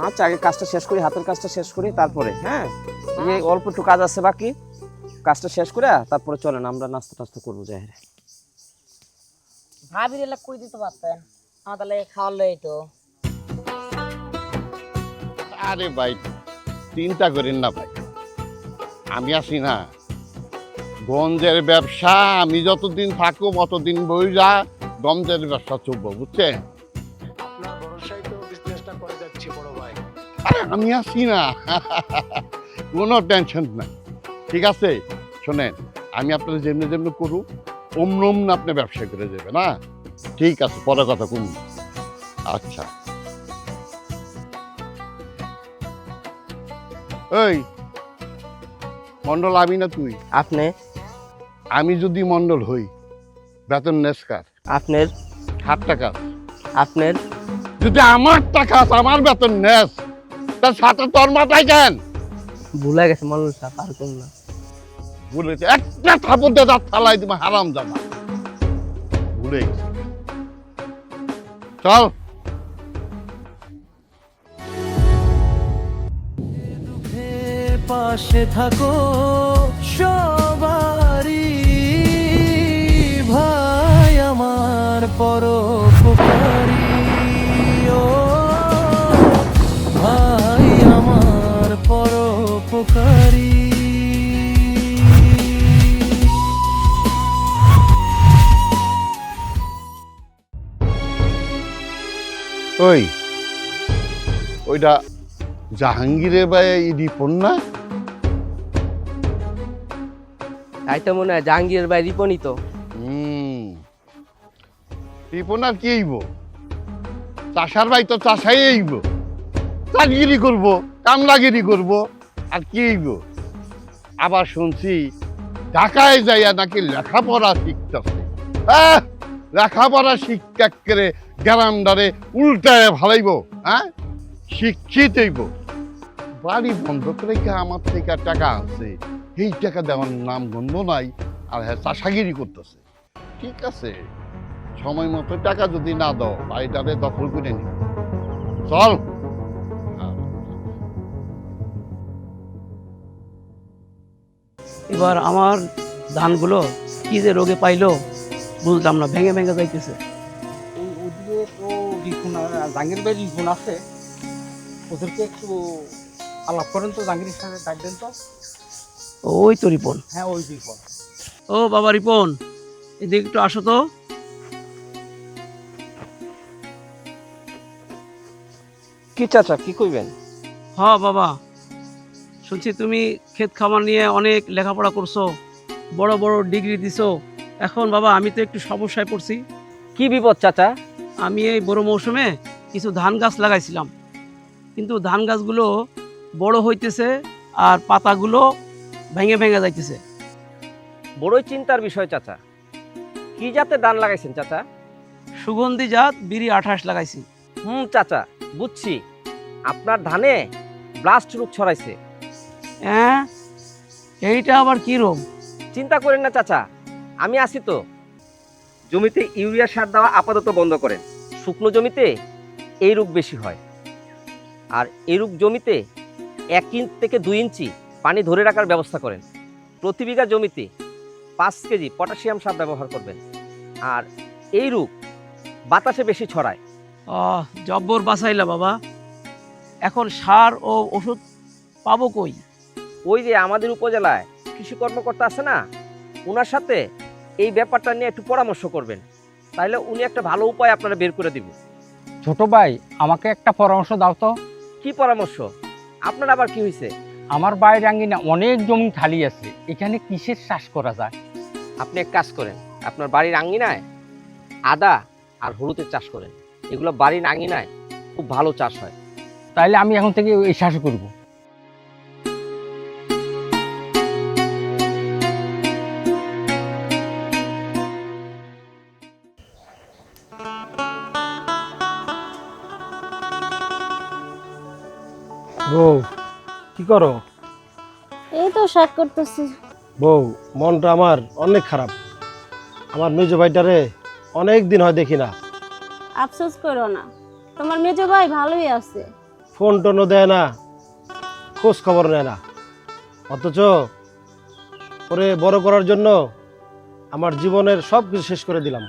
আচ্ছা, আগে কাজটা শেষ করি, হাতের কাজটা শেষ করি, তারপরে হ্যাঁ এই অল্প একটু কাজ আছে বাকি, কাজটা শেষ করে তারপরে চলেন আমরা নাস্তা টাস্তা করবো যাই। ভাবির এলা কই দিতে পারতেন, আমার তাহলে খাওয়ার লই তো। আরে ভাই চিন্তা করেন না ভাই, আমি আছি না, গঞ্জের ব্যবসা আমি যতদিন থাকবো ততদিন বইরা গঞ্জের ব্যবসা চলবো, বুঝছেন? আপনার ভরসায় তো বিজনেসটা করে যাচ্ছি বড় ভাই। আরে আমি আছি না, কোনো টেনশন নাই। ঠিক আছে শোনেন, আমি আপনার যেমনি যেমনি করু অমন না আপনি ব্যবসা করে যাবে না। ঠিক আছে, পরে কথা কম। আচ্ছা ওই মন্ডল আমি না তুই? আপনি? আমি যদি মন্ডল হই বেতন নেসকার আপনার? 7 টাকা। আপনার? যদি আমার টাকা আমার বেতন নেস তার সাথে তোর মাথায় কেন? ভুলে গেছে মন্ডল সাহেব, আর কোন না। বলেছে একটা থাপড় দিয়ে দাঁত ফালাই দিবে হারাম জানা, ভুলে গেছে। চল। পাশে থাকো সবারই, ভাই আমার পরোপকারী, ও ভাই আমার পরোপকারী। ওই ওইটা জাহাঙ্গীরের ভাই রিপন না? তাই তো মনে হয় জাহাঙ্গীরের ভাই রিপনই তো। রিপন আর কি আইব? চাষার ভাই তো চাষাই আইব, চাষগিরি করবো, কামলাগিরি করবো, আর কি আইব? আবার শুনছি ঢাকায় যাইয়া নাকি লেখাপড়া শিখতেছে। লেখাপড়া শিক্ষা করে গ্রামদারে উল্টায় ভালাইব। হ্যাঁ, শিক্ষিত হইব। বাড়ি বন্ধ করে আমার থেকে টাকা আছে, এই টাকা দেওয়ার নাম গন্ধ নাই, আর হ্যাঁ চাষাগিরি করতেছে। ঠিক আছে, সময় মতো টাকা যদি না দাও বাড়িটারে দখল করে নিব। চল। এবার আমার ধানগুলো কি যে রোগে পাইলো বুঝলাম না, ভেঙে ভেঙে যাইতেছে। ওদিকে তো রিফোন, জাহাঙ্গীর ভাই রিফোন আছে, ওদেরকে একটু আলাপ করেন তো, জাহাঙ্গীরের সাথে ডাকবেন তো। ওই তো রিপন। হ্যাঁ ওই রিফোন। ও বাবা রিপন, এদিকে একটু আসো তো। কি চাচা, কি কইবেন? হ্যাঁ বাবা, শুনছি তুমি ক্ষেত খামার নিয়ে অনেক লেখাপড়া করছো, বড় বড় ডিগ্রি দিছো। এখন বাবা আমি তো একটু সমস্যায় পড়ছি। কি বিপদ চাচা? আমি এই বড় মৌসুমে কিছু ধান গাছ লাগাইছিলাম, কিন্তু ধান গাছগুলো বড় হইতেছে আর পাতাগুলো ভেঙে ভেঙে যাইতেছে। বড়ই চিন্তার বিষয় চাচা। কি জাতের ধান লাগাইছেন চাচা? সুগন্ধি জাত বিড়ি 28 লাগাইছি। চাচা বুঝছি, আপনার ধানে ব্লাস্ট রোগ ছড়াইছে। হ্যাঁ, এইটা আবার কি রোগ? চিন্তা করেন না চাচা, আমি আছি তো। জমিতে ইউরিয়া সার দেওয়া আপাতত বন্ধ করেন। শুকনো জমিতে এই রোগ বেশি হয়, আর এই রোগ জমিতে 1 ইঞ্চি থেকে 2 ইঞ্চি পানি ধরে রাখার ব্যবস্থা করেন। প্রতি বিঘা জমিতে 5 কেজি পটাশিয়াম সার ব্যবহার করবেন। আর এই রোগ বাতাসে বেশি ছড়ায়। জব্বর বাঁচাইলা বাবা। এখন সার ও ওষুধ পাবো কই? ওই যে আমাদের উপজেলায় কৃষি কর্মকর্তা আছে না, ওনার সাথে এই ব্যাপারটা নিয়ে একটু পরামর্শ করবেন, তাহলে উনি একটা ভালো উপায় আপনারা বের করে দিবেন। ছোট ভাই, আমাকে একটা পরামর্শ দাও তো। কি পরামর্শ? আপনার আবার কি হয়েছে? আমার বাইরে আঙ্গিনা অনেক জমি খালি আছে, এখানে কিসের চাষ করা যায়? আপনি এক কাজ করেন, আপনার বাড়ির আঙিনায় আদা আর হলুদের চাষ করেন। এগুলো বাড়ির আঙিনায় খুব ভালো চাষ হয়। তাইলে আমি এখন থেকে এই চাষ করব। বউ কি করো? এই তো শাক করতেছি। বউ, মনটা আমার অনেক খারাপ। আমার মেজ ভাইটারে অনেক দিন হয় দেখি না। আফসোস করো না, তোমার মেজো ভাই ভালোই আছে। ফোন টোনও দেয় না, খোঁজ খবর নেয় না। অথচ ওরে বড় করার জন্য আমার জীবনের সব কিছু শেষ করে দিলাম।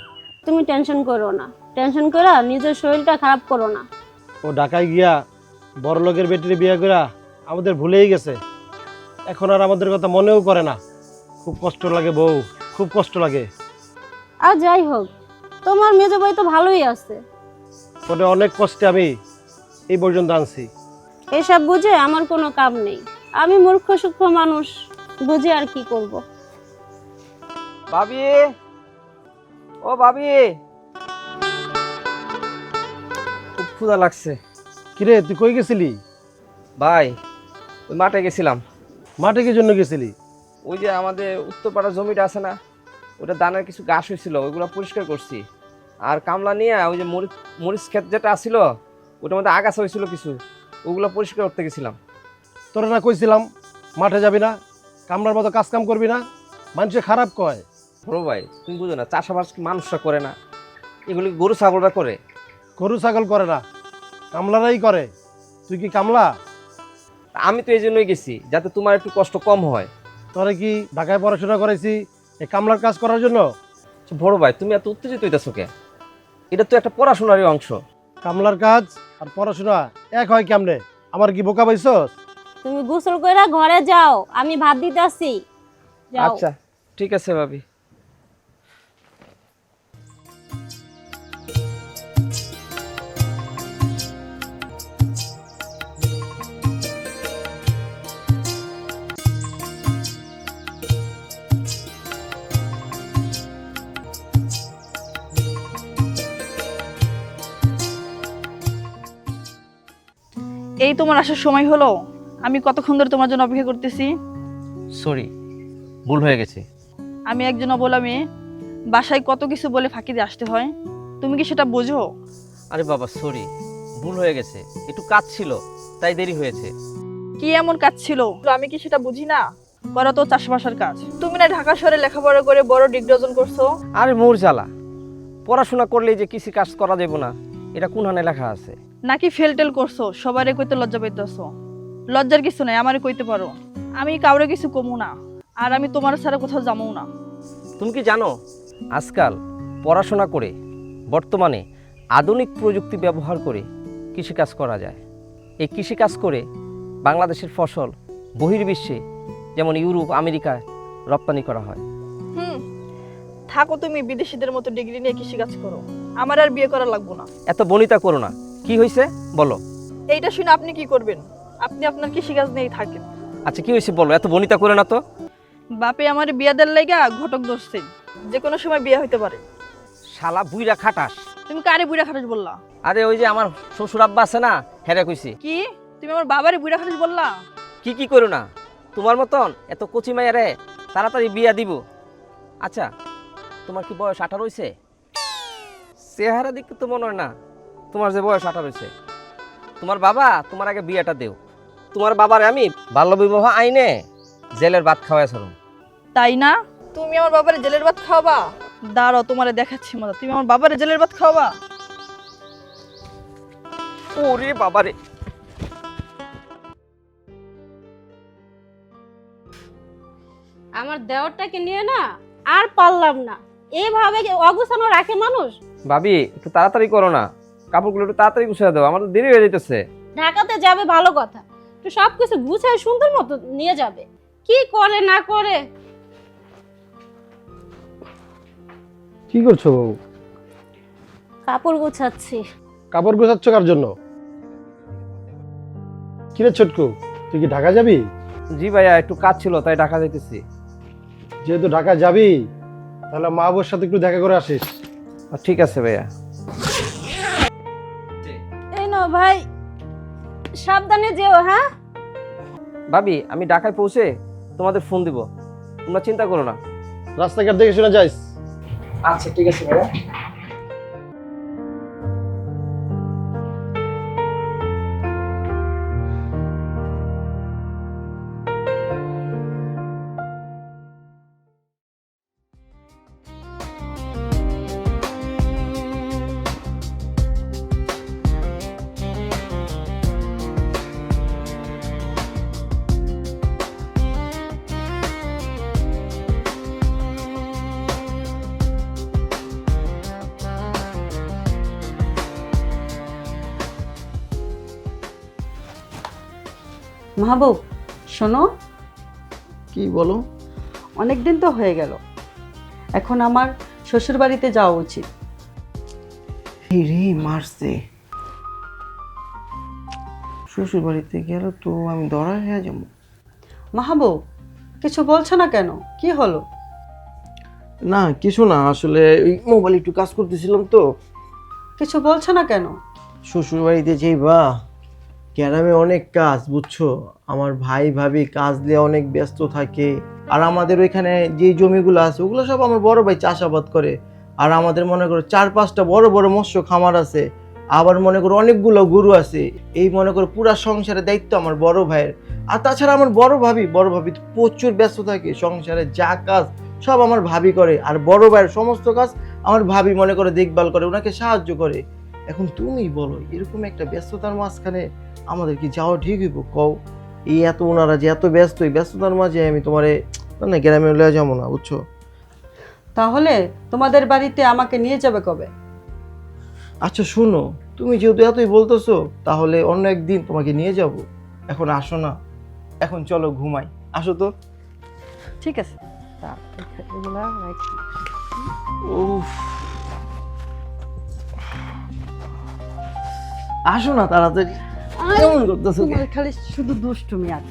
তুমি টেনশন করো না, টেনশন করে নিজের শরীরটা খারাপ করো না। ও ঢাকায় গিয়া বড় লোকের বেটির বিয়ে করা আমাদের ভুলেই গেছে। এখন আর আমাদের কথা মনেও করে না। খুব কষ্ট লাগে বউ, খুব কষ্ট লাগে। আর যাই হোক, তোমার মেজো ভাই তো ভালোই আছে। ওটা অনেক কষ্টে আমি এই পর্যন্ত আনছি। এসব বুঝে আমার কোনো কাম নেই। আমি মূর্খ সূক্ষ্ম মানুষ, বুঝে আর কি করব। ভাবি, ও ভাবি, খুব ক্ষুধা লাগছে। কিরে তুই কই গেছিলি? ভাই, ওই মাঠে গেছিলাম। মাঠে কি জন্য গেছিলি? ওই যে আমাদের উত্তরপাড়ার জমিটা আছে না, ওটা দানের কিছু গাছ হয়েছিল, ওইগুলো পরিষ্কার করছি। আর কামলা নিয়ে ওই যে মরিচ ক্ষেত যেটা আসছিল, ওটার মধ্যে আগাছা হয়েছিল কিছু, ওগুলো পরিষ্কার করতে গেছিলাম। তোরা না কইছিলাম মাঠে যাবি না, কামলার মতো কাজ কাম করবি না, মানুষে খারাপ কয়। বড় ভাই, তুমি বুঝো না, চাষাবাস কি মানুষরা করে না, এগুলি গরু ছাগলরা করে। গরু ছাগল করে না, কামলারাই করে। তুই কি কামলা? আমি তো এই জন্যই গেছি, যাতে তোমার একটু কষ্ট কম হয়। তোরা কি ঢাকায় পড়াশোনা করাইছি এই কামলার কাজ করার জন্য? আচ্ছা, বড় ভাই, তুমি এত উত্তেজিত হইতেছো কে? এটা তো একটা পড়াশোনারই অংশ। কামলার কাজ আর পড়াশোনা এক হয় কেমনে? আমার কি বোকা পাইছস? তুমি গোসল করে ঘরে যাও, আমি ভাত দিতে আসি। যাও। আচ্ছা ঠিক আছে ভাবি। এই তোমার আসার সময় হলো? আমি কতক্ষণ ধরে তোমার জন্য অপেক্ষা করতেছি। সরি, ভুল হয়ে গেছে। আমি একজন অবলা মেয়ে, বাসায় কত কিছু বলে ফাঁকি দিয়ে আসতে হয়, তুমি কি সেটা বোঝো? আরে বাবা সরি, ভুল হয়ে গেছে, একটু কাজ ছিল তাই দেরি হয়েছে। কি এমন কাজ ছিল আমি কি সেটা বুঝি না? করা তো চাষবাসের কাজ। তুমি না ঢাকা শহরে লেখাপড়া করে বড় ডিগ্রি অর্জন করছো। আরে মোর জ্বালা, পড়াশোনা করলেই যে কৃষি কাজ করা যাবে না, এটা কোন হানে লেখা আছে? নাকি ফেল টেল করছো, সবারে কইতে লজ্জা পাইতেছো? লজ্জার কিছু নাই, আমারে কইতে পারো। আমি কাউরে কিছু কমু না, আর আমি তোমার ছাড়া কোথাও যাবো না। তুমি কি জানো আজকাল পড়াশোনা করে বর্তমানে আধুনিক প্রযুক্তি ব্যবহার করে কৃষিকাজ করা যায়। এই কৃষিকাজ করে বাংলাদেশের ফসল বহির্বিশ্বে যেমন ইউরোপ আমেরিকায় রপ্তানি করা হয়। থাকো তুমি বিদেশিদের মতো ডিগ্রি নিয়ে কৃষিকাজ করো, আমার আর বিয়ে করা লাগবো না। এত বনিতা করো না, কি হয়েছে বলো? এইটা শুনে আপনি কি করবেন? আপনি আপনার কৃষিকাজ নিয়েই থাকেন। আচ্ছা কি হয়েছে বলো, এত বনিতা করে না তো। বাপে আমার বিয়া দেওয়ার লাইগা ঘটক ধরছে, যে কোনো সময় বিয়ে হইতে পারে। শালা বুইরা খাটাস। তুমি কারে বুড়া খাটাস বললা? আরে ওই যে আমার শ্বশুর আব্বা আছে না, হেরে কইছি। কি তুমি আমার বাবারে বুড়া খাটাস বললা? কি করো না, তোমার মতন এত কচি মাইয়ারে তাড়াতাড়ি বিয়া দিব। আচ্ছা তোমার কি বয়স 18 হয়েছে? চেহারা দেখতে তো মনে হয় না তোমার যে বয়স 18 হয়েছে। তোমার বাবা তোমার আগে বিয়েটা দেও। তোমার বাবারে আমি বাল্যবিবাহ আইনে জেলের ভাত খাওয়াইছিলাম। তাই না? তুমি আমার বাবারে জেলের ভাত খাওয়াবা? দাঁড়াও তোমারে দেখাচ্ছি মজা। তুমি আমার বাবারে জেলের ভাত খাওয়াবা? ওরে বাবারে, আমার দেওরটাকে নিয়ে না আর পারলাম না। এইভাবে অগুছানো রাখে মানুষ। ভাবি একটু তাড়াতাড়ি করো না, কাপড়গুলো একটু তাড়াতাড়ি গুছিয়ে দাও, আমার তো দেরি হয়ে যাইতেছে। ঢাকাতে যাবে ভালো কথা, তো সবকিছু গুছায় সুন্দর মতো নিয়ে যাবে। কি করে না করে। কি করছো বউ? কাপড় গুছাচ্ছি। কাপড় গোছাচ্ছ কার জন্য? কিরে ছোটকু, তুই কি ঢাকা যাবি? জি ভাইয়া, একটু কাজ ছিল তাই ঢাকা যাইতেছি। যেহেতু ঢাকা যাবি তাহলে মা বাবার সাথে একটু দেখা করে আসিস। ঠিক আছে ভাইয়া। এই নাও ভাই, সাবধানে যেও। হ্যাঁ ভাবি আমি ঢাকায় পৌঁছে তোমাদের ফোন দিব, তোমরা চিন্তা করো না। রাস্তাঘাট দেখে শুনে যাইস। আচ্ছা ঠিক আছে ভাইয়া। মাহবুব শোনো, কি বলো? অনেক দিন তো হয়ে গেল, এখন আমার শ্বশুর বাড়িতে যাওয়া উচিত। রে মারছে, শ্বশুর বাড়িতে গেল তো আমি ধরা হয়ে যাবো। মাহবুব কিছু বলছো না কেন, কি হলো? না কিছু না, আসলে ওই মোবাইল একটু কাজ করতেছিলাম তো। কিছু বলছো না কেন? শ্বশুর বাড়িতে যাইবা, গ্রামে অনেক কাজ বুঝছো, আমার ভাই ভাবি কাজ দিয়ে অনেক ব্যস্ত থাকে। আর আমাদের ওইখানে যে জমিগুলো আছে ওগুলো সব আমার বড় ভাই চাষাবাদ করে। আর আমাদের মনে করো 4-5টা বড় বড় মৎস্য খামার আছে, আবার মনে করো অনেকগুলো গরু আছে। এই মনে করো পুরা সংসারের দায়িত্ব আমার বড় ভাইয়ের। আর তাছাড়া আমার বড় ভাবি তো প্রচুর ব্যস্ত থাকে, সংসারে যা কাজ সব আমার ভাবি করে। আর বড় ভাইয়ের সমস্ত কাজ আমার ভাবি মনে করে দেখভাল করে, ওনাকে সাহায্য করে। এখন তুমি বলো, এরকম একটা ব্যস্ততার মাঝখানে আমাদের কি যাওয়া ঠিক হইব কও? এই এত ওনারা যে এত ব্যস্ত, এই ব্যস্ততার মাঝে আমি তোমারে না গ্রামে লয়ে যাবো না বুঝছো। তাহলে তোমাদের বাড়িতে আমাকে নিয়ে যাবে কবে? আচ্ছা শোনো, তুমি যেহেতু এতই বলতেছো তাহলে অন্য একদিন তোমাকে নিয়ে যাব। এখন আসো না, এখন চলো ঘুমাই, আসো তো। ঠিক আছে, তা এগুলা রাখি। উফ, আসো না তাড়াতাড়ি, কেমন করতেছো? তোমার খালি শুধু দুষ্টুমি আর।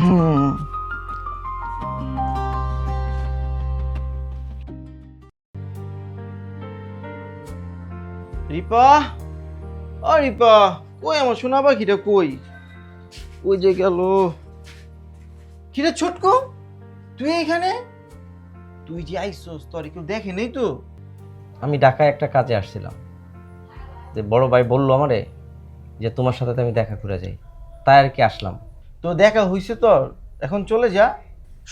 হুম। রিপা, ও রিপা, কই আমার সোনা পাখিটা কই? ওই যে গেল। কিরে ছোটকো, তুই এখানে? তুই যে আইসোস, তোর কেউ দেখে নেই তো? আমি ঢাকায় একটা কাজে আসছিলাম, যে বড় ভাই বললো আমারে যে তোমার সাথে তো আমি দেখা করে যাই, তাই আর কি আসলাম। তো দেখা হইছে তোর, এখন চলে যা।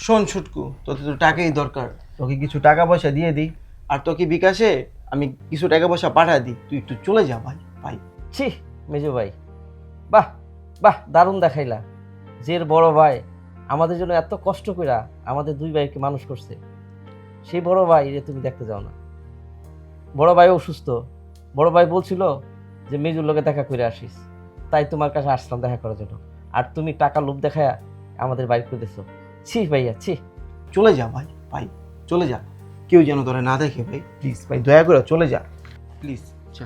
শোন ছুটকু, তোর তো টাকাই দরকার, তোকে কিছু টাকা পয়সা দিয়ে দিই, আর তোকে বিকাশে আমি কিছু টাকা পয়সা পাঠা দিই, তুই একটু চলে যা ভাই। ভাই ছি মেজো ভাই, বাহ বাহ, দারুণ দেখাইলা। যে বড় ভাই আমাদের জন্য এত কষ্ট কইরা আমাদের দুই ভাইকে মানুষ করছে, সেই বড় ভাই রে তুমি দেখতে যাও না? বড় ভাই অসুস্থ, বড় ভাই বলছিল যে মেজুর লোকে দেখা করে আসিস, তাই তোমার কাছে আসলাম দেখা করার জন্য। আর তুমি টাকা লোভ দেখায়া আমাদের বাইর করে দিছো। ছি ভাইয়া ছি। চলে যা ভাই, ভাই চলে যা, কেউ যেন তোরা না দেখে ভাই, প্লিজ ভাই দয়া করে চলে যা প্লিজ। যা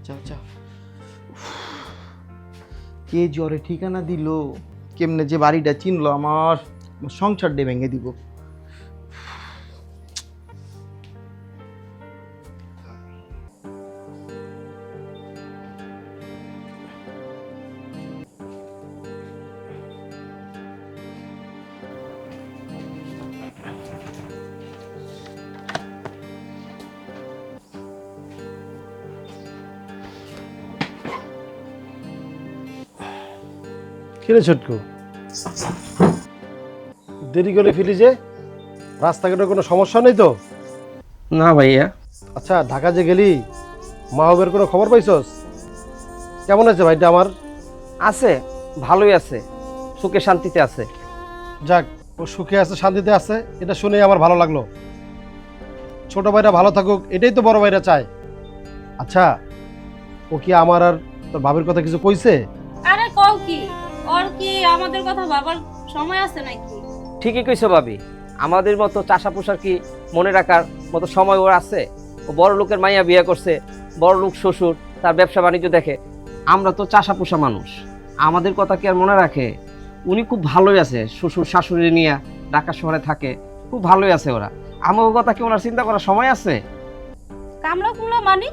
যা যা। কে জ্বরে ঠিকানা দিল, কেমনে যে বাড়িটা চিনলো, আমার সংসার ডে ভেঙে দিব। কিরে ছোটকু, দেরি করে ফিরি যে? রাস্তাঘাটে কোনো সমস্যা নেই তো? না ভাইয়া। আচ্ছা ঢাকা যে গেলি, মাহবের কোনো খবর পাইছস? কেমন আছে ভাইটা আমার? আছে, ভালোই আছে, সুখে শান্তিতে আছে। যাক, ও সুখে আছে শান্তিতে আছে, এটা শুনেই আমার ভালো লাগলো। ছোট ভাইরা ভালো থাকুক, এটাই তো বড় ভাইরা চায়। আচ্ছা ও কি আমার আর তোর ভাবির কথা কিছু কইছে? আরে কও কি, ওর কি আমাদের কথা ভাবার সময় আছে নাকি? ঠিকই কইছো ভাবি, আমাদের মতো চাষা পোষার কি মনে রাখার মতো সময় ওর আছে? ও বড় লোকের মাইয়া বিয়ে করছে, বড় লোক শ্বশুর, তার ব্যবসা বাণিজ্য দেখে। আমরা তো চাষা পোষা মানুষ, আমাদের কথা কি আর মনে রাখে? উনি খুব ভালোই আছে, শ্বশুর শাশুড়ি নিয়ে ঢাকা শহরে থাকে, খুব ভালোই আছে ওরা। আমার কথা কি ওনার চিন্তা করার সময় আছে? কামলা কুমলা মানে?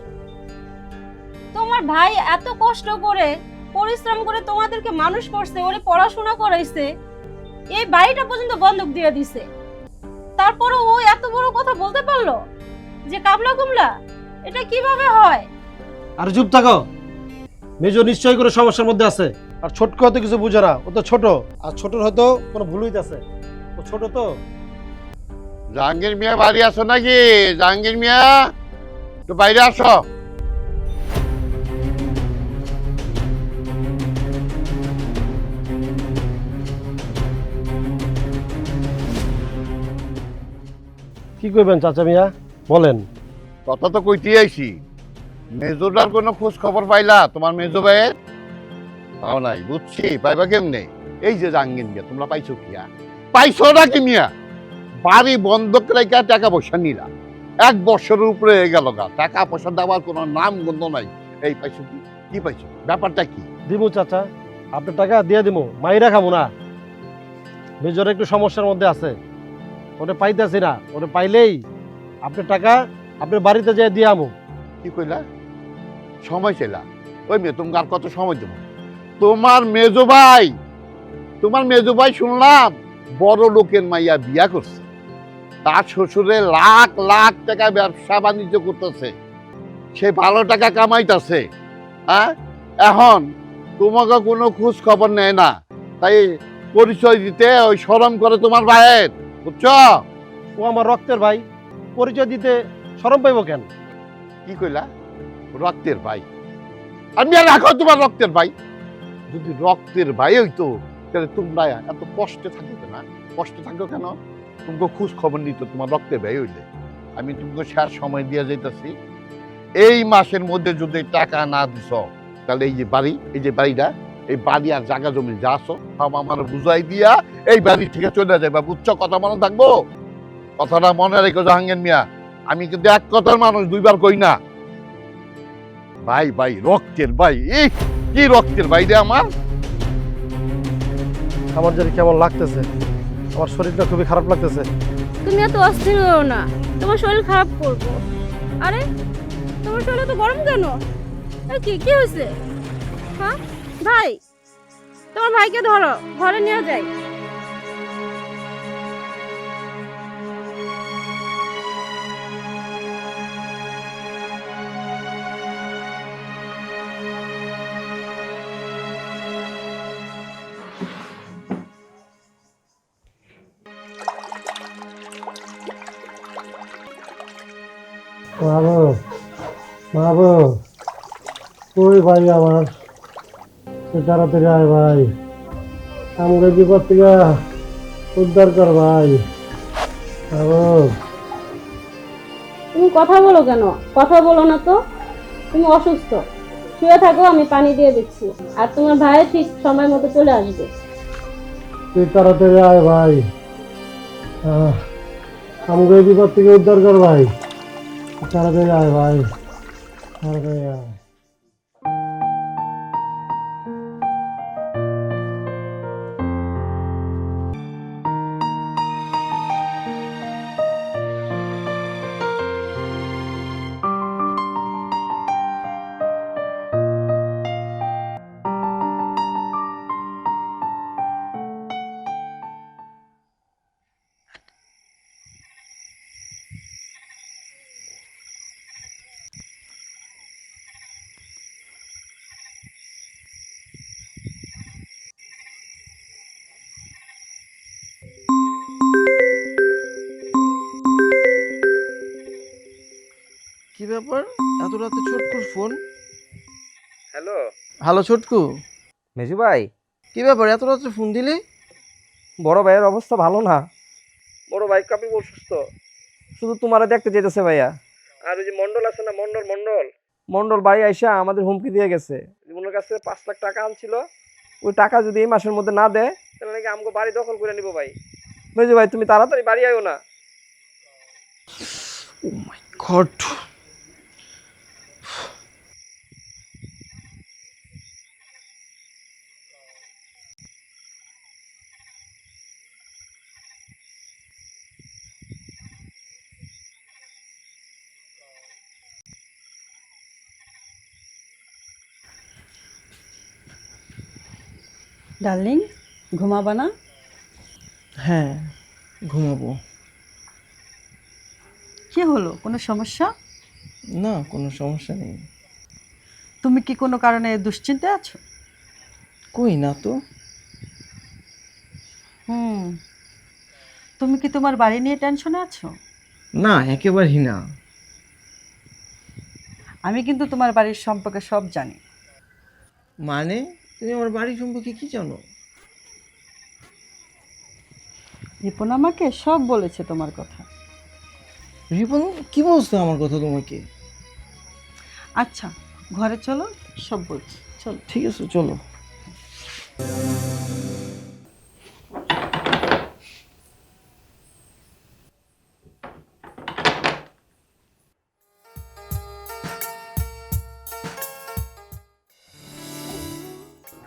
তোমার ভাই এত কষ্ট করে পরিশ্রম করে তোমাদেরকে মানুষ করছে, ওরে পড়াশোনা করাইছে, এই বাড়িটা পর্যন্ত বন্ধক দিয়ে দিছে, তারপরে ও এত বড় কথা বলতে পারলো যে কামলা কুমলা? এটা কিভাবে হয়? আর চুপ থাকো, মেজো নিশ্চয়ই কোনো সমস্যার মধ্যে আছে। আর ছোটকে হয়তো কিছু বুঝে না, ও তো ছোট, আর ছোটর হয়তো কোনো ভুল হইতেছে, ও ছোট তো। জাহাঙ্গীর মিয়া বাড়ি আসো নাকি? জাহাঙ্গীর মিয়া তো বাইরে আসো। কি করবেন চাচা মিয়া, বলেন। কথা তো কইতে আইছি, মেজোটার কোনো খোঁজ খবর পাইলা? তোমার মেজো ভাইয়ের পাও নাই, বুঝছি। পাইবা কেমনে? এই যে জাহাঙ্গীর মিয়া, তোমরা পাইছো কিয়া? পাইছো না কি মিয়া? বাড়ি বন্ধক রেখে টাকা পয়সা নিলা, 1 বছরের উপরে হয়ে গেল গা, টাকা পয়সা দেওয়ার কোনো নাম গন্ধ নাই। এই পাইছো কি? কি পাইছো? ব্যাপারটা কি? দিমু চাচা, আপনার টাকা দিয়ে দিমু, মাইরা খামু না। মেজর একটু সমস্যার মধ্যে আছে, ওটা পাইতেছি না। ওটা পাইলেই আপনার টাকা আপনার বাড়িতে যেয়ে দিয়ে আমু। কি কইলা? সময় চাইলা? ওই মেয়ে তুমি আর কত সময় দেবো? তোমার মেজো ভাই শুনলাম বড় লোকের মাইয়া বিয়া করছে, তার শ্বশুরে লাখ লাখ টাকা ব্যবসা বাণিজ্য করতেছে, সে ভালো টাকা কামাইতেছে। হ্যাঁ, এখন তোমাকে কোনো খোঁজ খবর নেয় না, তাই পরিচয় দিতে ওই শরম করে তোমার ভাইয়ের, বুঝছো? ও আমার রক্তের ভাই, পরিচয় দিতে শরম পাইব কেন? কি কইলা? রক্তের ভাই? আমি আর রাখো তোমার রক্তের ভাই। যদি রক্তের ভাই হইতো তাহলে তোমরা এত কষ্টে থাকো না। কষ্টে থাকো কেন? তোমাকে খোঁজ খবর নিত তোমার রক্তের ভাই হইলে। আমি তোমাকে শেষ সময় দিয়ে যাইতেছি, এই মাসের মধ্যে যদি টাকা না দিছ তাহলে এই যে বাড়িটা, এই বাড়ি আর জায়গা জমি যা আছো সব আমার বুঝাই দিয়া এই বাড়ি থেকে চলে যাবে, বুঝছো? কথা মনে থাকবো? কথাটা মনে রেখো জাহাঙ্গীর মিয়া, আমি কিন্তু এক কথার মানুষ, দুইবার কই না। ভাই রক্তের ভাই, এই কি রক্তের ভাই রে আমার। আমার যেন কেমন লাগতেছে, আমার শরীরটা খুবই খারাপ লাগতেছে। তুমি এত অস্থির হও না, তোমার শরীর খারাপ করবো। আরে তোমার শরীর তো গরম কেন? কি হয়েছে? হ্যাঁ ভাই, তোমার ভাইকে ধরো, ঘরে নিয়ে যাই। বাবু, ওই ভাই আমার, তাড়াতাড়ি আয় ভাই, আমাকে বিপদ থেকে উদ্ধার কর ভাই। বাবু, তুমি কথা বলো কেন? কথা বলো না তো, তুমি অসুস্থ, শুয়ে থাকো, আমি পানি দিয়ে দিচ্ছি, আর তোমার ভাই ঠিক সময় মতো চলে আসবে। তুই তাড়াতাড়ি আয় ভাই, আমাকে বিপদ থেকে উদ্ধার কর ভাই। তাড়াতাড়ি আয় ভাই, তাড়াতাড়ি আয়। কি ব্যাপার, এত রাতে ছোটকুর ফোন? হ্যালো হ্যালো ছোটকু, মেজু ভাই। কি ব্যাপার এত রাতে ফোন দিলে? বড় ভাইয়ের অবস্থা ভালো না, বড় ভাই কাপি অসুস্থ, শুধু তোমারে দেখতে যেতেছে ভাইয়া। আর ওই যে মন্ডল আছে না, মন্ডল বাড়ি আইসা আমাদের হুমকি দিয়ে গেছে, ওনার কাছে 5 লাখ টাকা আনছিল, ওই টাকা যদি এই মাসের মধ্যে না দেয় তাহলে নাকি আমাকে বাড়ি দখল করে নিব ভাই। মেজু ভাই তুমি তাড়াতাড়ি বাড়ি আইও না। ও মাই গড, ডার্লিং, ঘুমাবা না? হ্যাঁ ঘুমাবো। কি হলো, কোনো সমস্যা? না, কোনো সমস্যা নেই। তুমি কি কোনো কারণে দুশ্চিন্তায় আছো? কই না তো। তুমি কি তোমার বাড়ি নিয়ে টেনশনে আছো? না, একেবারেই না। আমি কিন্তু তোমার বাড়ির সম্পর্কে সব জানি। মানে তুমি আমার বাড়ি সম্পর্কে কি জানো? রিপন আমাকে সব বলেছে তোমার কথা। রিপন কি বলছো আমার কথা তোমাকে? আচ্ছা ঘরে চলো, সব বলছি, চলো। ঠিক আছে, চলো।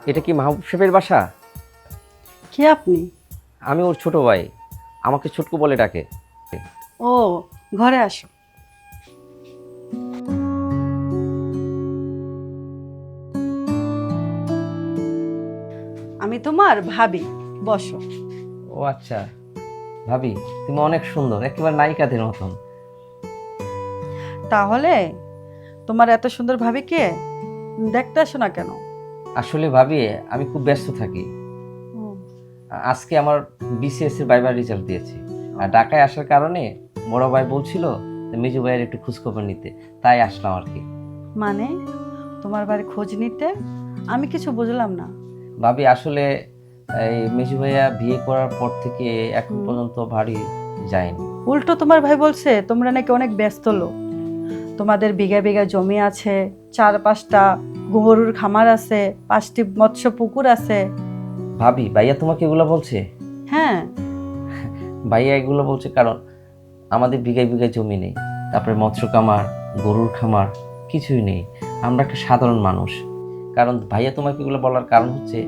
এটা কি মাহবুব সাহেবের বাসা? কে আপনি? আমি ওর ছোট ভাই, আমাকে ছোটকু বলে ডাকে। ও, ঘরে আসো। আমি তোমার ভাবি, বসো। ও আচ্ছা, ভাবি তুমি অনেক সুন্দর, একেবারে নায়িকাদের মতন। তাহলে তোমার এত সুন্দর ভাবিকে দেখতে আসো না কেন? আসলে ভাবি আমি খুব ব্যস্ত থাকি। আজকে আমার বিসিএস এর ভাইবার রেজাল্ট দিয়েছি, আর ঢাকায় আসার কারণে বড় ভাই বলছিল মেজু ভাইয়ের একটু খোঁজখবর নিতে, তাই আসলাম আর কি। মানে তোমার বাড়ি খোঁজ নিতে? আমি কিছু বুঝলাম না। ভাবি আসলে এই মেজু ভাইয়া বিয়ে করার পর থেকে এখন পর্যন্ত বাড়ি যায়নি। উল্টো তোমার ভাই বলছে তোমরা নাকি অনেক ব্যস্ত লোক, তোমাদের বিঘা বিঘা জমি আছে, 4-5টা গরুর খামার আছে, 5টি মৎস্য পুকুর আছে। ভাবি ভাইয়া তোমাকে এগুলো বলছে? হ্যাঁ। ভাইয়া এগুলো বলছে কারণ আমাদের বিঘায় বিঘায় জমি নেই, তারপরে মৎস্য খামার, গরুর খামার কিছুই নেই, আমরা একটা সাধারণ মানুষ। কারণ ভাইয়া তোমাকে এগুলো বলার কারণ হচ্ছে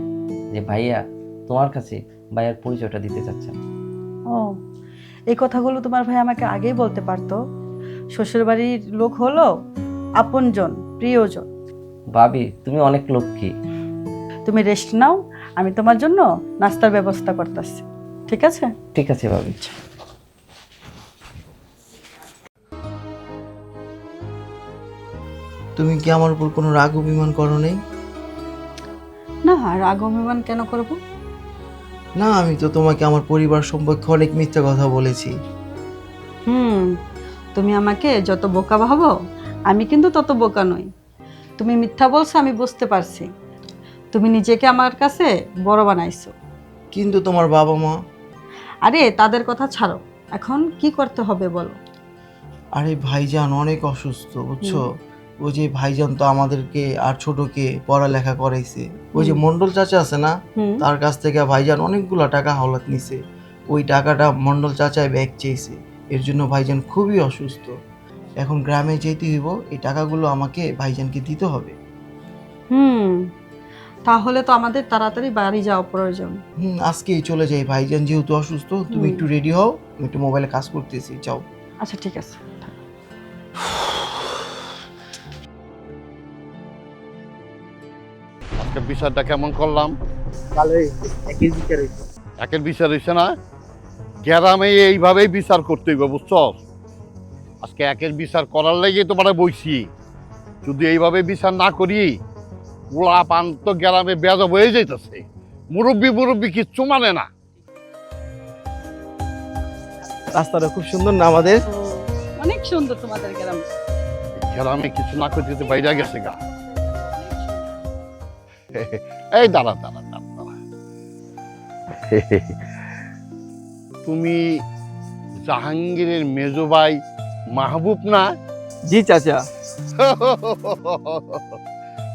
যে ভাইয়া তোমার কাছে ভাইয়ার পরিচয়টা দিতে চাচ্ছেন। ও, এই কথাগুলো তোমার ভাই আমাকে আগেই বলতে পারতো। শ্বশুরবাড়ির লোক হলো আপনজন, প্রিয়জন। ভাবি তুমি অনেক লক্ষ্মী। তুমি রেস্ট নাও, আমি তোমার জন্য নাস্তার ব্যবস্থা করতেছি, ঠিক আছে? ঠিক আছে ভাবি। তুমি কি আমার উপর কোনো রাগ অভিমান করো নাই? না, রাগ অভিমান কেন করব? না, আমি তো তোমাকে আমার পরিবার সম্পর্কে অনেক মিথ্যা কথা বলেছি। তুমি আমাকে যত বোকা ভাবো, আমি কিন্তু তত বোকা নই। তুমি মিথ্যা বলছো, আমি বুঝতে পারছি। তুমি নিজেকে আমার কাছে বড় বানাইছো। কিন্তু তোমার বাবা মা? আরে তাদের কথা ছাড়ো, এখন কি করতে হবে বলো। আরে ভাইজান অনেক অসুস্থ, বুঝছো? ওই যে ভাইজান তো আমাদেরকে আর ছোটকে পড়ালেখা করাইছে। ওই যে মন্ডল চাচা আছে না, তার কাছ থেকে ভাইজান অনেকগুলা টাকা হাওলাত নিছে। ওই টাকাটা মন্ডল চাচায় ব্যাগ চেয়েছে, এর জন্য ভাইজান খুবই অসুস্থ। এখন গ্রামে যেতে হইব, এই টাকাগুলো আমাকে ভাইজানকে দিতে হবে। তাহলে তো আমাদের তাড়াতাড়ি বাড়ি যাওয়া প্রয়োজন। আজকেই চলে যাই, ভাইজান যেহেতু অসুস্থ। তুমি একটু রেডি হও, আমি একটু মোবাইলে কাজ করতেছি, যাও। আচ্ছা ঠিক আছে। আজকে বিচারটা কেমন করলাম? একের বিচার হয়েছে না? গ্রামে এইভাবেই বিচার করতে হইব, বুঝছ? আজকে একের বিচার করার লেগে তোমার বইছি। যদি এইভাবে বিচার না করি, পোলা পান তো গ্রামে বেজব হয়ে যাইতেছে। মুরব্বী কিচ্ছু মানে না। রাস্তাটা খুব সুন্দর না আমাদের? অনেক সুন্দর তোমাদের গ্রাম। গ্রামে কিছু না করতে বাইরে গেছে গা। এই দাঁড়া। তুমি জাহাঙ্গীরের মেজো ভাই মাহবুব না? জি চাচা।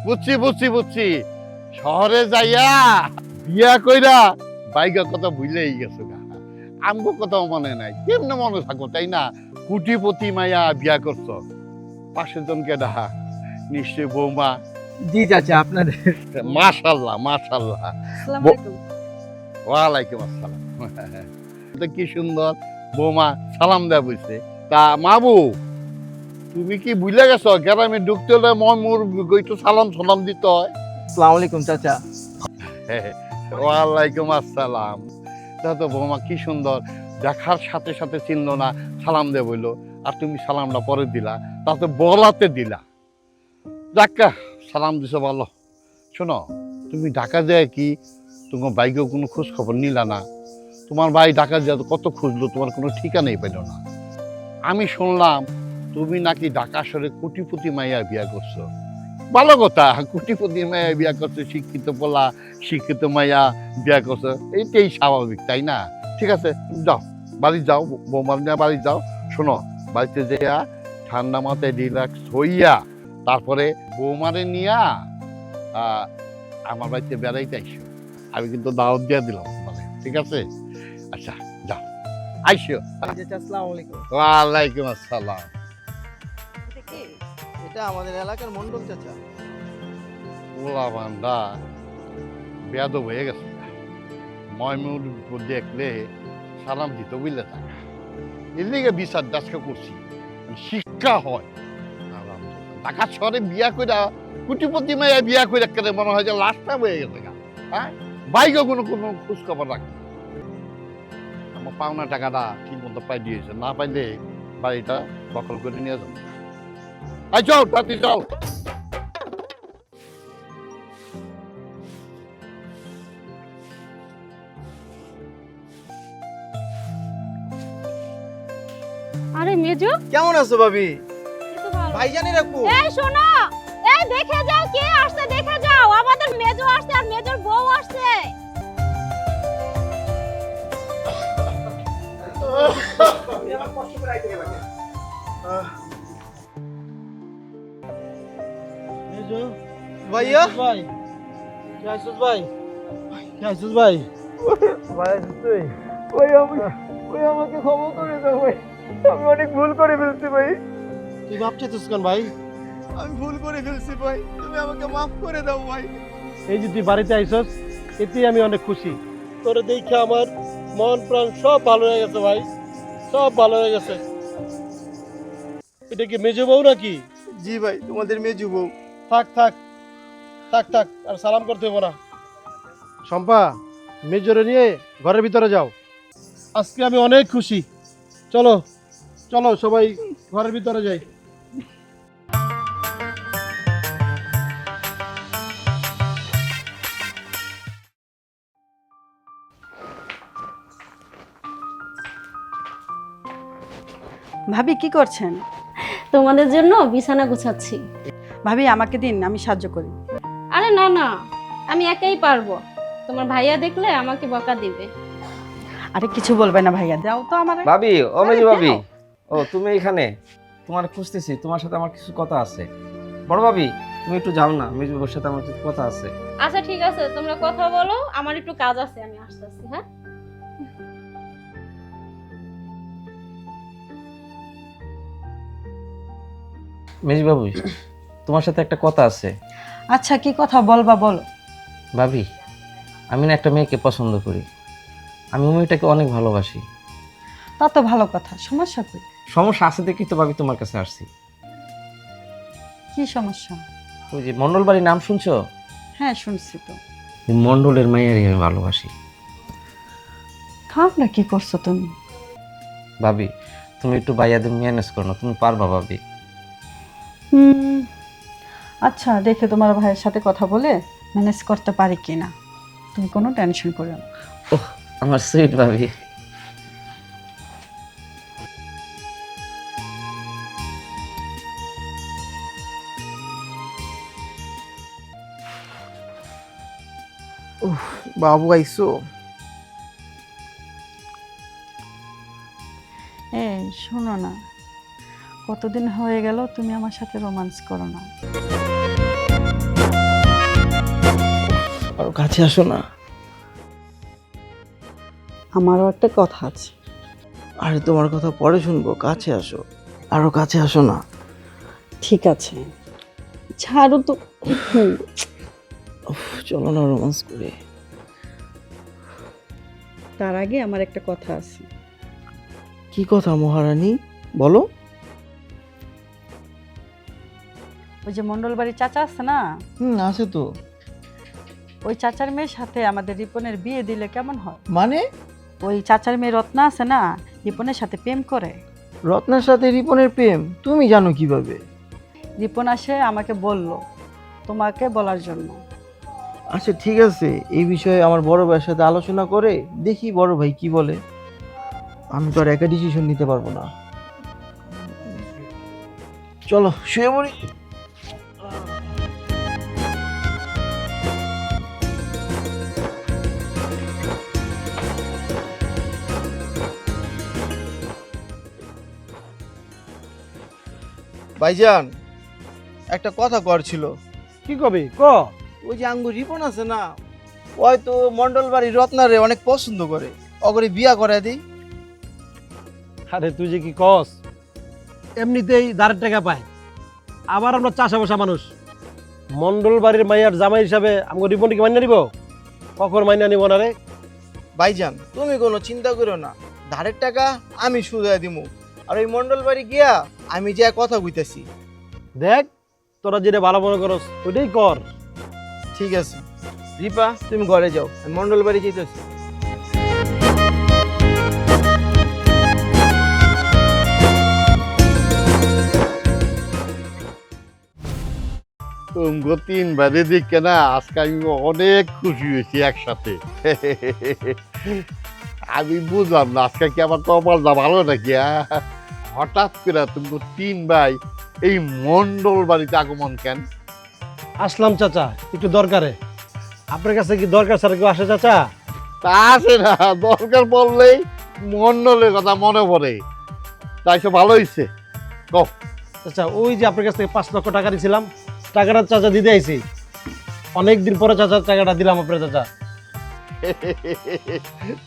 বুঝছি। শহরে যাইয়া বিয়া কইরা বাইগা কথা ভুলেই গেছো গা। আমগো কথা মনে নাই, কেমনে মনে থাকো, তাই না? কুটিপতি মাইয়া বিয়া করছো। পাশের জনকে ডাহা নিশ্চয় বৌমা। জি চাচা, আপনাদের। মাশাআল্লাহ। আসসালামু আলাইকুম। ওয়ালাইকুম আসসালাম। কি সুন্দর বৌমা সালাম দেয়া বলছে। তা মাবু, তুমি কি ভুলে গেছো গ্রামে ঢুকতে হলে মোর গইতো সালাম দিত হয়? আসসালামু আলাইকুম চাচা। ওয়ালাইকুম আসসালাম। তা তো বৌমা কি সুন্দর, দেখার সাথে সাথে চিনল না, সালাম দে বললো, আর তুমি সালামটা পরে দিলা, তা তো বলাতে দিলা। যাক্কা, সালাম দিছো ভালো। শোনো, তুমি ঢাকা যায় কি তোমার বাইকেও কোনো খোঁজ খবর নিলা না? তোমার ভাই ঢাকা যায় কত খুঁজলো, তোমার কোনো ঠিকানাই পেল না। আমি শুনলাম তুমি নাকি ঢাকা শহরে কোটিপতি মাইয়া বিয়া করছো। ভালো কথা, কোটিপতি মাইয়া বিয়া করছো, শিক্ষিত পোলা শিক্ষিত মাইয়া বিয়া করছো, এইটাই স্বাভাবিক, তাই না? ঠিক আছে, যাও বাড়ি যাও, বৌমার নিয়ে বাড়ি যাও। শোনো, বাড়িতে যেয়া ঠান্ডা মাথায় রিল্যাক্স হইয়া তারপরে বৌমারে নিয়া আমার বাড়িতে বেড়াইতে আইসো। আমি কিন্তু দাওয়াত দিয়ে দিলাম তোমাকে, ঠিক আছে? আচ্ছা যাও, আইসো। আসসালামু আলাইকুম। ওয়ালাইকুম আসসালাম। এটা আমাদের এলাকার মন্ডল চাচা। ওলা বান্দা বেয়াদব হয়ে গেছে, ময়মুর দেখলে সালাম দিত বুঝলে থাকা। এর লিগে বিচার দাসকে করছি, শিক্ষা হয়। ঢাকা শহরে বিয়া করে কুটিপতি মেয়ে বিয়া করে কেন মনে হয় যে লাশটা হয়ে গেছে গা। হ্যাঁ, বাইকে কোনো কোনো খোঁজ খবর রাখে না। আমার পাওনা টাকাটা ঠিক মতো পাই দিয়েছে, না পাইলে বাড়িটা দখল করে নিয়ে যাবো। আই চল তাতে চল। আরে মেজো, কেমন আছো ভাবি? এই তো ভালো। ভাইজানি রাখো। এই শোনো, এই দেখে যাও কে আসছে, দেখে যাও। আমাদের মেজো আসছে আর মেজোর বউ আসছে। ভাইয়া ভাই আইসুস ভাই, আইসুস ভাই। ভাই তুই ওই আমাকে ক্ষমা করে দাও ভাই, আমি অনেক ভুল করে ফেলছি ভাই। তুই ভাবছিস কেন ভাই? আমি ভুল করে ফেলছি ভাই, তুমি আমাকে মাফ করে দাও ভাই। এই যে তুই বাড়িতে আইসস, এতেই আমি অনেক খুশি। তোরে দেখে আমার মন প্রাণ সব ভালো হয়ে গেছে ভাই, সব ভালো হয়ে গেছে। এটা কি মেজো বউ নাকি? জি ভাই, তোমাদের মেজু বউ। থাক থাক থাক থাক, আর সালাম করতে হবো না। শম্পা, মেজরে নিয়ে ঘরের ভিতরে যাও। আজকে আমি অনেক খুশি। চলো চলো সবাই ঘরের ভিতরে যাই। ভাবি কি করছেন? তোমাদের জন্য বিছানা গুছাচ্ছি। ভাবি আমাকে দিন, আমি সাহায্য করি। আরে না না, আমি একাই পারবো। তোমার ভাইয়া দেখলে আমাকে বকা দিবে। আরে কিছু বলবে না ভাইয়া, দাও তো আমার। ভাবি, ও মেজো আরে ভাবি, দাও। ও তুমি এখানে? তোমার খুঁজতেছি, তোমার সাথে আমার কিছু কথা আছে। বড় ভাবি, তুমি একটু যাও না, মেজো বউর সাথে আমার কিছু কথা আছে। আচ্ছা ঠিক আছে, তোমরা কথা বলো, আমার একটু কাজ আছে, আমি আসতেছি। হ্যাঁ, মেজো বাবু, তোমার সাথে একটা কথা আছে। আচ্ছা কি কথা বলবা বলো। ভাবি, আমি না একটা মেয়েকে পছন্দ করি। আমি ওই মেয়েটাকে অনেক ভালোবাসি। তা তো ভালো কথা, সমস্যা কই? সমস্যা আছে দেখি তো ভাবি তোমার কাছে আসছি। কি সমস্যা? ওই যে মন্ডল বাড়ির নাম শুনছো? হ্যাঁ শুনছি তো। ওই মন্ডলের মেয়েরই আমি ভালোবাসি। খারাপ কি করছো তুমি? ভাবি, তুমি একটু বাইয়াদের ম্যানেজ করো না, তুমি পারবা ভাবি। আচ্ছা দেখে তোমার ভাইয়ের সাথে কথা বলে ম্যানেজ করতে পারি কিনা, তুমি কোনো টেনশন করো না। ওহ, আমার সুইট ভাবি। বাবু আইসো? এই শোনো না, কতদিন হয়ে গেল তুমি আমার সাথে রোমান্স করো না। আরো কাছে আসো না। আমারও একটা কথা আছে। আরে তোমার কথা পরে শুনবো, কাছে আসো, আরো কাছে আসো না। ঠিক আছে, ছাড়ো তো। চলো না রোমান্স করে। তার আগে আমার একটা কথা আছে। কি কথা মহারানী, বলো। ওই যে মন্ডল বাড়ির চাচা আছে না, আছে তো। ওই চাচার মেয়ের সাথে আমাদের রিপনের বিয়ে দিলে কেমন হয়? মানে? ওই চাচার মেয়ে রত্না আছে না, রিপনের সাথে প্রেম করে। রত্নার সাথে রিপনের প্রেম তুমি জানো কিভাবে? রিপন আসে আমাকে বলল তোমাকে বলার জন্য। আচ্ছা ঠিক আছে, এই বিষয়ে আমার বড় ভাইয়ের সাথে আলোচনা করে দেখি বড় ভাই কি বলে। আমি তো আর একা ডিসিশন নিতে পারবো না। চলো শুয়ে পড়ি। ভাইজান, একটা কথা কর ছিল। কি কবি ক। ওই যে আঙ্গুর রিপন আছে না, ওই তো মন্ডল বাড়ি রত্নারে অনেক পছন্দ করে, অগরে বিয়া করে দিই। আরে তুই যে কি কস, এমনিতেই দাঁড়ের টাকা পায়, আবার আমরা চাষা বসা মানুষ, মন্ডল বাড়ির মাইয়ার জামাই হিসাবে আমাকে রিপনকে মাইনা নিব? কখন মাইনা নিব না রে? ভাইজান তুমি কোনো চিন্তা করো না, ধারের টাকা আমি সুদা দিমু, আর ওই মন্ডল বাড়ি গিয়া আমি যা কথা কইতেছি। দেখ তোরা যেটা ভালো মনে করস ওইটাই কর। ঠিক আছে রিপা, তুমি ঘরে যাও, আমি মন্ডল বাড়ি যেতেছি। তুমগো 3 বারে দেখে না আজকে আমি অনেক খুশি হয়েছি একসাথে। আমি বুঝলাম না আজকে কি আমার কপালটা ভালো নাকি। হঠাৎ করে তুমি 3 ভাই এই মন্ডল বাড়িতে আগমন কেন? আসলাম চাচা একটু দরকারে। আপনার কাছে কি দরকার ছাড়া কেউ আসে চাচা? তা আছে না, দরকার পড়লেই মন্ডলের কথা মনে পড়ে, তাই সব ভালো হয়েছে। কও চাচা ওই যে আপনার কাছ থেকে 5 লক্ষ টাকা দিয়েছিলাম, টাকাটা চাচা দিতে আইছি। অনেকদিন পরে চাচা টাকাটা দিলাম আপনার চাচা।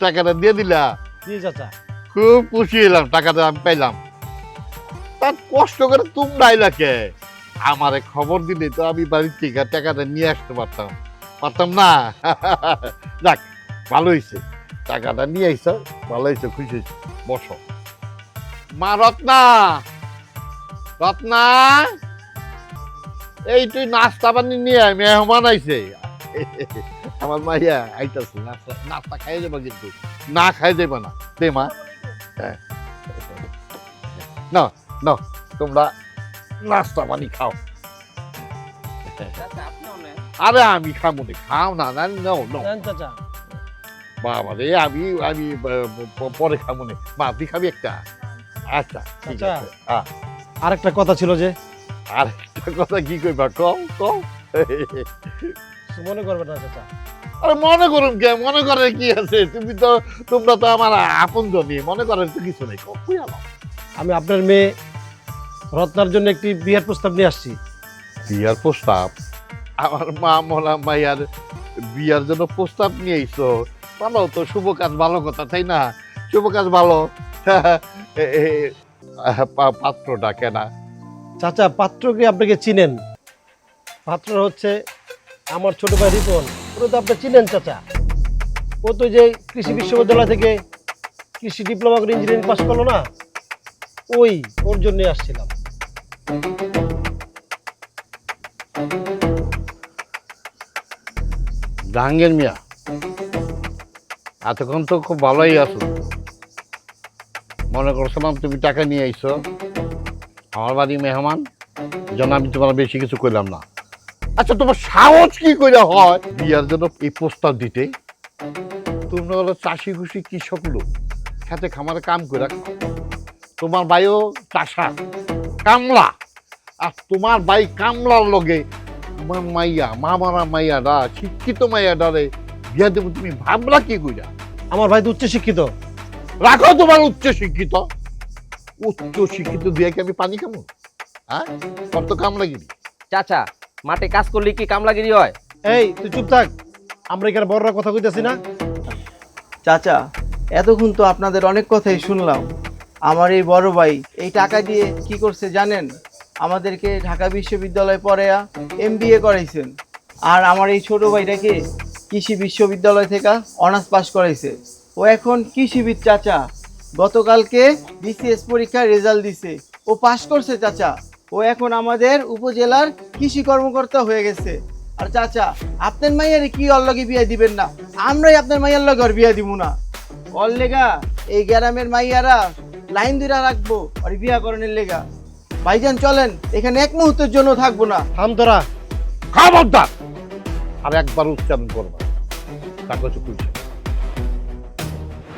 টাকাটা দিয়ে দিলা? জি চাচা। খুব খুশি হলাম টাকাটা আমি পাইলাম। তার কষ্ট করে তোমরা আইলা কে? আমারে খবর দিলে তো আমি বাড়ির থেকে টাকাটা নিয়ে আসতে পারতাম না। যাক ভালো হয়েছে, টাকাটা নিয়ে আইছো, ভালো হয়েছে, খুশি হয়েছে। বসো। মা রত্না, রত্না এই তুই নাস্তা পানি নিয়ে আয়, মেহমান আইছে। আমার মাইয়া আইতাছে, নাস্তা খাই যাবা, কিন্তু না খাই যাবা না তে মা। না না তোমরা নাস্তা পানি খাও। আরে আমি খাবো না, খাও না। চাচা বাবা রে, আমি পরে খাবো না। মা তুই খাবি একটা? আচ্ছা ঠিক আছে। আরেকটা কথা ছিল যে। আরেকটা কথা কি কইবা? কও কও। মনে করবে না চাচা। আরে মনে করুন কে, মনে করে কি আছে? তোমরা তো আমার আপন জনি, মনে করার তো কিছু নেই। আমি আপনার মেয়ে রত্নার জন্য একটি বিয়ের প্রস্তাব নিয়ে আসছি। বিয়ার প্রস্তাব? আমার মা মোলা মাইয়ার বিয়ার জন্য প্রস্তাব নিয়ে আইছো? ভালো তো, শুভ কাজ ভালো কথা, তাই না? শুভ কাজ ভালো। পাত্রটা কেনা? চাচা পাত্রকে আপনাকে চিনেন? পাত্র হচ্ছে আমার ছোট ভাই রিপন, ওরা তো আপনি চিনেন চাচা। ও তো যে কৃষি বিশ্ববিদ্যালয় থেকে কৃষি ডিপ্লোমা করে ইঞ্জিনিয়ারিং পাস করলো না, ওই ওর জন্যই আসছিলাম। জাহাঙ্গীর মিয়া, এতক্ষণ তো খুব ভালোই আছো। মনে করছিলাম তুমি টাকা নিয়ে আইছো, আমার বাড়ি মেহমান, যেন আমি তোমার বেশি কিছু কইলাম না। আচ্ছা তোমার সাহস কি করে হয় বিয়ার জন্য এই প্রস্তাব দিতে? তোমরা হলো চাষি খুশি কৃষক লোক, খেতে খামারে কাম করে রাখো। তোমার ভাইও চাষা কামলা, আর তোমার ভাই কামলার লগে আমার মাইয়া, মামারা মাইয়াডা, শিক্ষিত মাইয়াডারে বিয়া দেবো, তুমি ভাবলা কি কইরা? আমার ভাই তো উচ্চ শিক্ষিত। রাখো তোমার উচ্চ শিক্ষিত। উচ্চ শিক্ষিত দিয়ে কি আমি পানি খাবো? হ্যাঁ, সব তো কামলাগিরি। চাচা মাঠে কাজ করলে কি কামলাগিরি হয়? এই তুই চুপ থাক, আমরা এখানে বড়রা কথা কইতেছি না। চাচা এতক্ষণ তো আপনাদের অনেক কথাই শুনলাম। আমার এই বড় ভাই এই টাকা দিয়ে কি করছে জানেন? আমাদেরকে ঢাকা বিশ্ববিদ্যালয়ে পড়ে MBA করাইছেন। আর আমার এই ছোট ভাইটাকে কৃষি বিশ্ববিদ্যালয় থেকে অনার্স পাস করাইছে। ও এখন কৃষিবিদ চাচা। গতকালকে BCS পরীক্ষার রেজাল্ট দিছে, ও পাস করছে চাচা। ও এখন আমাদের উপজেলার কৃষি কর্মকর্তা হয়ে গেছে। আর চাচা আপনার মাইয়ারে কি ওর লগে বিয়ে দিবেন না? আমরাই আপনার মাইয়ার লগে ওর বিয়ে দিব না। ওর লেগা এই গ্রামের মাইয়ারা লাইন ধরে রাখবো আর বিয়া করণের লেগা। ভাইজান চলেন, এখানে এক মুহূর্তের জন্য থাকবো না। থাম তোরা, খবরদার আর একবার উচ্চারণ করবা, তাকে চুপ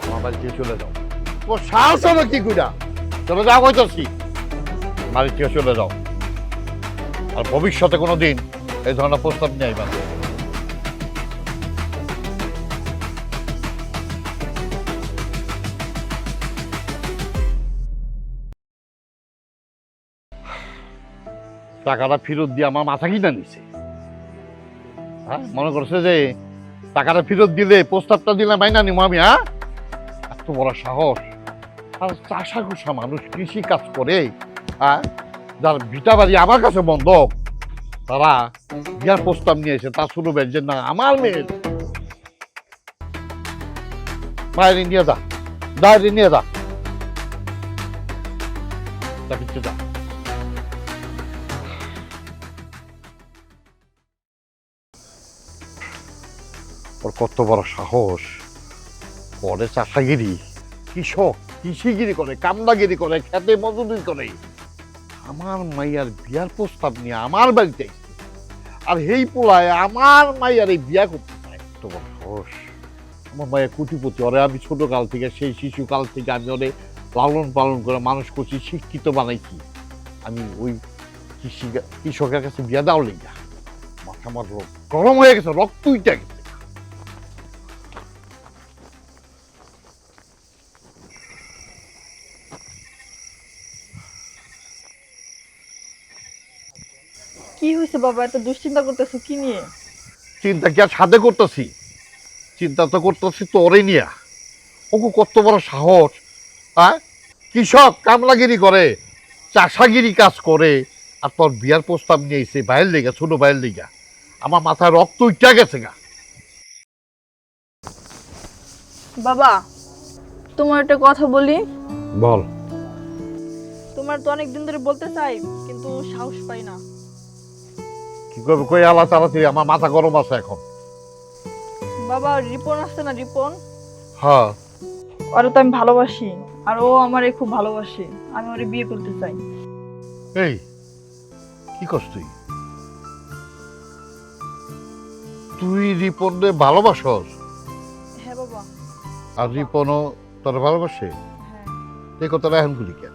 আমার বাড়ি থেকে চলে যাও। ও সাহস হবে কি কইরা? চলে যাও, কইতাছি বাড়ি থেকে চলে যাও। আর ভবিষ্যতে কোনোদিন এই ধরনের প্রস্তাব নিয়ে আইবা না। টাকাটা ফেরত দিয়ে আমার মাথা কিনা নিছে। হ্যাঁ, মনে করছে যে টাকাটা ফেরত দিলে প্রস্তাবটা দিলে মাইনা নিব আমি। হ্যাঁ, এত বড় সাহস! আর চাষা কুষা মানুষ কৃষি কাজ করে, হ্যাঁ, যার ভিটা বাড়ি আমার কাছে বন্ধক, তারা বিয়ার প্রস্তাব নিয়ে এসে তা শুরু যে না আমার মেয়ের বাইরে নিয়ে যা, বাইরে নিয়ে যা, যা। ওর কত বড় সাহস! পরে চাষাগিরি, কৃষক কৃষিগিরি করে, কামদাগিরি করে, খেতে মজুরি করে, আমার মাইয়ার বিয়ার প্রস্তাব নিয়ে আমার বাড়িতে আইছে। আর এই পোলায় আমার মাইয়ার এই বিয়া করতে চায়। কত বড় সাহস! আমার মায়ের কোটিপতি, ওরে আমি ছোট কাল থেকে, সেই শিশুকাল থেকে আমি ওরে লালন পালন করে মানুষ করছি, শিক্ষিত বানাইছি। আমি ওই কৃষকের কাছে বিয়া দাও লেগা মাথা আমার গরম হয়ে গেছে, রক্ত উইটা গেছে। কি হয়েছে বাবা, এত দুশ্চিন্তা করতেছো কি নিয়ে? চিন্তা কি আর সাথে করতেছি? চিন্তা তো করতেছি তোরে নিয়া। ওকে কত বড় সাহস! হ্যাঁ, কৃষক কামলাগিরি করে, চাষাগিরি কাজ করে, আর তোর বিয়ার প্রস্তাব নিয়ে এসে বাইরের লেগা, ছোট বাইরের লেগা আমার মাথায় রক্ত উঠা গেছে গা। বাবা, তোমার একটা কথা বলি। বল। তোমার তো অনেক দিন ধরে বলতে চাই, কিন্তু সাহস পাই না। কি করবে কই, আলা তাড়াতাড়ি, আমার মাথা গরম আছে এখন। বাবা, রিপন আছে না, রিপন, হ্যাঁ, ওরে তো আমি ভালোবাসি, আর ও আমারে খুব ভালোবাসে। আমি ওরে বিয়ে করতে চাই। এই কি করছ তুই? তুই রিপনরে ভালোবাসস? হ্যাঁ বাবা। আর রিপনও তোর ভালোবাসে? হ্যাঁ। এই কথাটা এখন বলি কেন?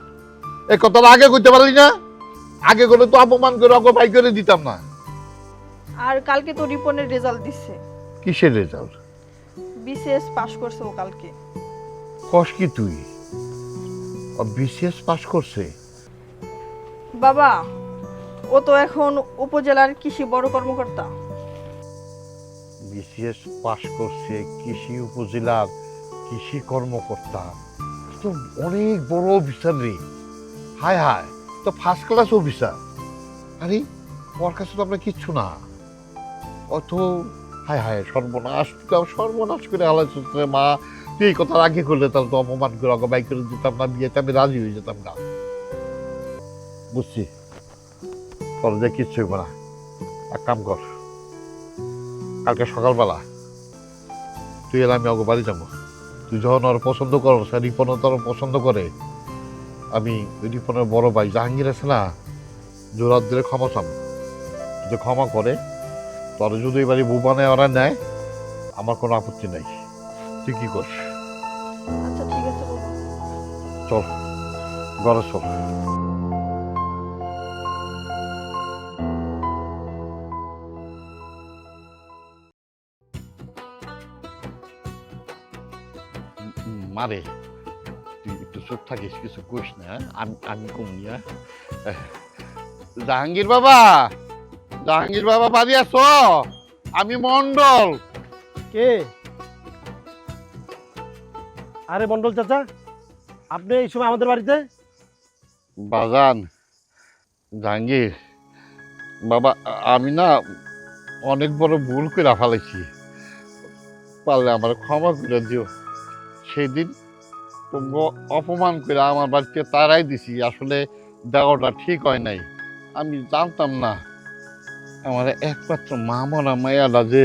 এই কথাটা আগে কইতে পারলি না? আগে করে তো অপমান করে অগো ভাই করে দিতাম না। আর কালকে তো রিপনের রেজাল্ট দিচ্ছে। কিসের রেজাল্ট? বিসিএস পাস করছে ও কালকে। কস কি তুই? ও বিসিএস পাস করছে? বাবা, ও তো এখন উপজেলার কৃষি বড় কর্মকর্তা। বিসিএস পাস করছে, কৃষি উপজেলার কৃষি কর্মকর্তা, তো অনেক বড় অফিসার রে। হায় হায়, তো ফার্স্ট ক্লাস অফিসার। আরে ওর কাছে তো আমরা কিচ্ছু না। অত হায় হায়, সর্বনাশ! সর্বনাশ করে আলোচনা। মা, তুই এই কথা আগে করলে তাহলে তো অপমান করে অগো বাই করে দিতাম না, বিয়েতে আমি রাজি হয়ে যেতাম না। বুঝছি, তোর যে কিচ্ছু হইব না। এক কাম কর, কালকে সকালবেলা তুই এলে আমি অগো বাড়ি যাবো। তুই যখন ওর পছন্দ করো, সে রিপনও তোর পছন্দ করে, আমি রিপনের বড় ভাই জাহাঙ্গীর আছে না, জোরাত দিলে ক্ষমা চাবো। যদি ক্ষমা করে, তোর যদি এবারে বউ বানায় ওরা নেয়, আমার কোনো আপত্তি নাই। তুই কি করিস? আচ্ছা ঠিক আছে বাবা। চল ঘরে চল। মারে, তুই একটু চুপ থাকিস, কিছু কইস না। আমি কমিয়া। জাহাঙ্গীর বাবা, জাহাঙ্গীর বাবা বাড়ি আছো? আমি মন্ডল। কে? আরে মন্ডল চাচা, আপনি এই সময় আমাদের বাড়িতে? বাজান, জাহাঙ্গীর বাবা, আমি না অনেক বড় ভুল করে ফেলেছি, পারলে আমার ক্ষমা করে দিও। সেদিন তোমরা অপমান করে আমার বাড়িতে তারাই দিছি, আসলে দেওয়াটা ঠিক হয় নাই। আমি জানতাম না আমার একমাত্র মা মরা মায়াটা যে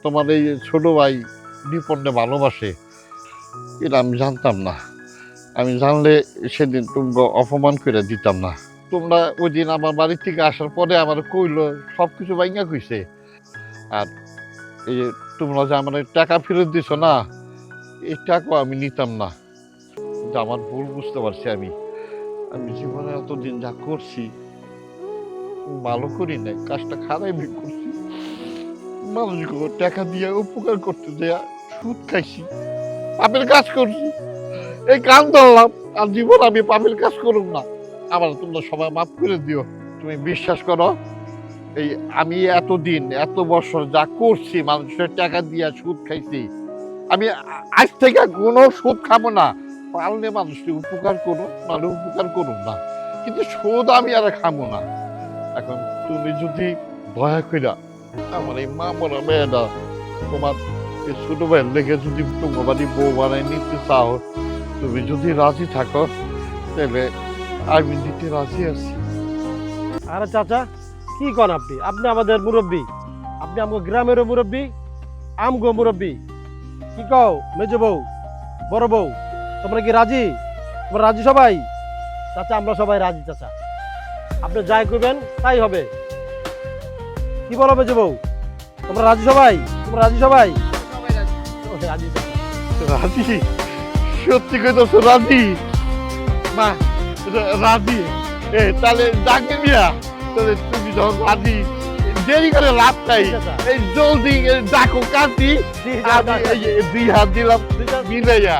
তোমার এই ছোট ভাই রিপনকে ভালোবাসে, এটা আমি জানতাম না। আমি জানলে সেদিন তোমরা অপমান করে দিতাম না। তোমরা ওই দিন আমার বাড়ির থেকে আসার পরে আমার কইলো, সব কিছু ভাঙা কইছে। আর এই যে তোমরা যে আমার টাকা ফেরত দিছো না, এই টাকাও আমি নিতাম না। কিন্তু আমার ভুল বুঝতে পারছি। আমি জীবনে এতদিন যা করছি ভালো করি নাই, কাজটা খারাপই করছি। মানুষকে টাকা দিয়ে উপকার করতে দেয়া সুদ খাইছি, পাপের কাজ করছি। এই কান ধরলাম, আর জীবন আমি পাপের কাজ করুম না। আমার তোমরা সবাই মাফ করে দিও। তুমি বিশ্বাস করো, এই আমি এতদিন এত বছর যা করছি, মানুষের টাকা দিয়ে সুদ খাইছি, আমি আজ থেকে কোনো সুদ খাবো না। পারলে মানুষকে উপকার করো, নাহলে উপকার করুন না, কিন্তু সুদ আমি আর খাবো না। এখন তুমি যদি দয়া কইরা আমার এই মা মরা মেয়েটা তোমার এই ছোট ভাইয়ের লেগে যদি তোমার বাড়ি বউ বানাই নিতে চাও, তুমি যদি রাজি থাকো তাহলে আমি দিতে রাজি আছি। আরে চাচা কি কন আপনি? আপনি আমাদের মুরব্বী, আপনি আমগো গ্রামেরও মুরব্বী, আমগো মুরব্বী। কি কও মেজ বউ, বড় বউ, তোমরা কি রাজি? তোমরা রাজি সবাই? চাচা আমরা সবাই রাজি চাচা, আপনি যাই করবেন তাই হবে। কি বলো মেজ বউ, তোমরা রাজি সবাই? তোমরা রাজি সবাই? রাজি চাচা। রাজি? সত্যি কইতেছো রাজি? মা রাজি? তাহলে ডাকে মিয়া, তাহলে তুমি যখন রাজি, দেরি করে লাভ নাই, এই জলদি ডাকো কাটি, আমি এই 2 হাত দিলাম মিলাইয়া।